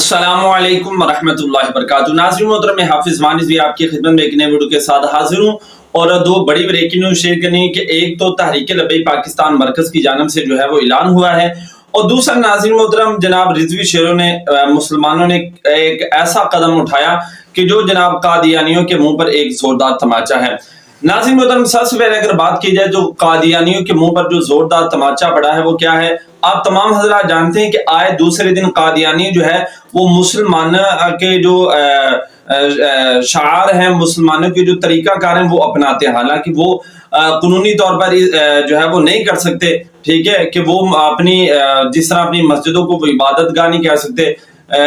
अस्सलामु अलैकुम वरहमतुल्लाहि वबरकातुहू। नाज़रीन मोहतरम, मैं हाफिज मानिस भी आपकी खिदमत में एक नए वीडियो के साथ हाजिर हूँ और दो बड़ी ब्रेकिंग न्यूज शेयर करनी है कि एक तो तहरीक लब्बैक पाकिस्तान मरकज की जानिब से जो है वो ऐलान हुआ है, और दूसरा नाज़रीन मोहतरम जनाब रिजवी शेरों ने मुसलमानों ने एक ऐसा कदम उठाया कि जो जनाब कादियानियों के मुंह पर एक जोरदार तमाचा है। नाज़रीन मोहतरम, सबसे पहले अगर बात की जाए तो कादियानियों के मुंह पर जो जोरदार तमाचा पड़ा है वो क्या है। आप तमाम हज़रात जानते हैं कि आए दूसरे दिन कादियानी जो है वो मुसलमान के जो शार हैं, मुसलमानों के जो तरीकाकार हैं वो अपनाते हैं। हालांकि वो कानूनी तौर पर जो है वो नहीं कर सकते, ठीक है, कि वो अपनी जिस तरह अपनी मस्जिदों को इबादत गाह नहीं कह सकते,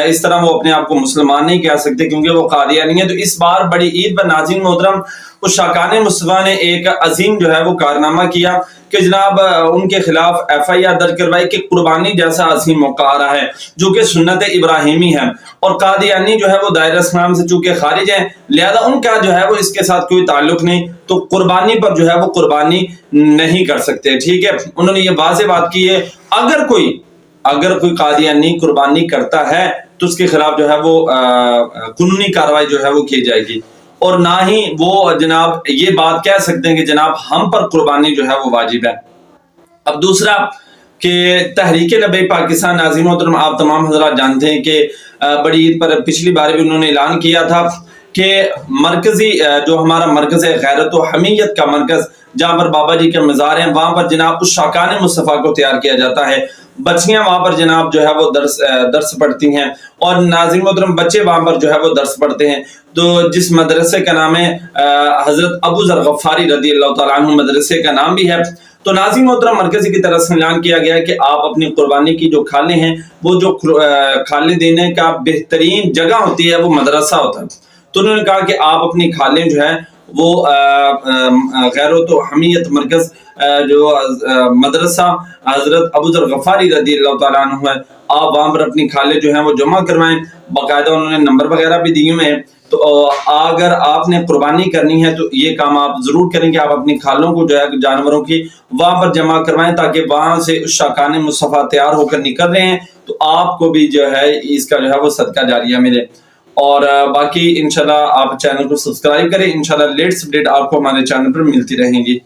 इस तरह वो अपने आप को मुसलमान नहीं कह सकते क्योंकि वो कादियानी है। तो इस बार बड़ी ईद पर नाज़रीन मोहतरम उस शाकान मुस्तफा ने एक अजीम जो है वो कारनामा किया कि जनाब उनके खिलाफ FIR दर्ज करवाई कि कुर्बानी जैसा अजीम मौका आ रहा है जो कि सुन्नत इब्राहिमी है, और कादियानी जो है वो दायरा इस्लाम से चूंकि खारिज है, लिहाजा उनका जो है वो इसके साथ कोई ताल्लुक नहीं, तो कुर्बानी पर जो है वो कुर्बानी नहीं कर सकते, ठीक है। उन्होंने ये वाज़ेह बात की है अगर कोई कादियानी कुर्बानी करता है तो उसके खिलाफ जो है वो कानूनी कार्रवाई जो है वो की जाएगी, और ना ही वो जनाब ये बात कह सकते हैं कि जनाब हम पर कुर्बानी जो है वो वाजिब है। अब दूसरा कि तहरीक लब्बैक पाकिस्तान, नाज़रीन मोहतरम आप तमाम हज़रात जानते हैं कि बड़ी ईद पर पिछली बार भी उन्होंने ऐलान किया था कि मरकजी जो हमारा मरकज़ है गैरत व हमीयत का मरकज़, जहाँ पर बाबा जी के मज़ार हैं, वहाँ पर जनाब उस शाकान मुस्तफ़ा को तैयार किया जाता है। बच्चियाँ वहाँ पर जनाब जो है वो दर्स पढ़ती हैं, और नाज़रीन मोहतरम बच्चे वहाँ पर जो है वो दर्स पढ़ते हैं। तो जिस मदरसे का नाम है हज़रत अबू ज़र गफ़ारी रज़ी अल्लाह तआला अन्हु मदरसे का नाम भी है। तो नाज़रीन मोहतरम मरकज़ी की तरफ से ऐलान किया गया है कि आप अपनी कुर्बानी की जो खालें हैं वो जो खालें देने का बेहतरीन जगह होती है वो मदरसा होता है। तो उन्होंने कहा कि आप अपनी खालें जो है वो गैरत व हमीयत मरकज़ जो मदरसा हज़रत अबू ज़र गफ़ारी रज़ी अल्लाह तआला अन्हु है, आप वहाँ पर अपनी खालें जो हैं वो जमा करवाएं। बाकायदा उन्होंने नंबर वगैरह भी दिए हुए हैं। तो अगर आपने कुर्बानी करनी है तो ये काम आप ज़रूर करें कि आप अपनी खालों को जो है जानवरों की वहाँ पर जमा करवाएं, ताकि वहाँ से शाकान मुस्तफ़ा तैयार होकर निकल रहे हैं तो आपको भी जो है इसका जो है वो सदका जारिया मिले। और बाकी इंशाल्लाह आप चैनल को सब्सक्राइब करें, इंशाल्लाह लेटेस्ट अपडेट आपको हमारे चैनल पर मिलती रहेंगी।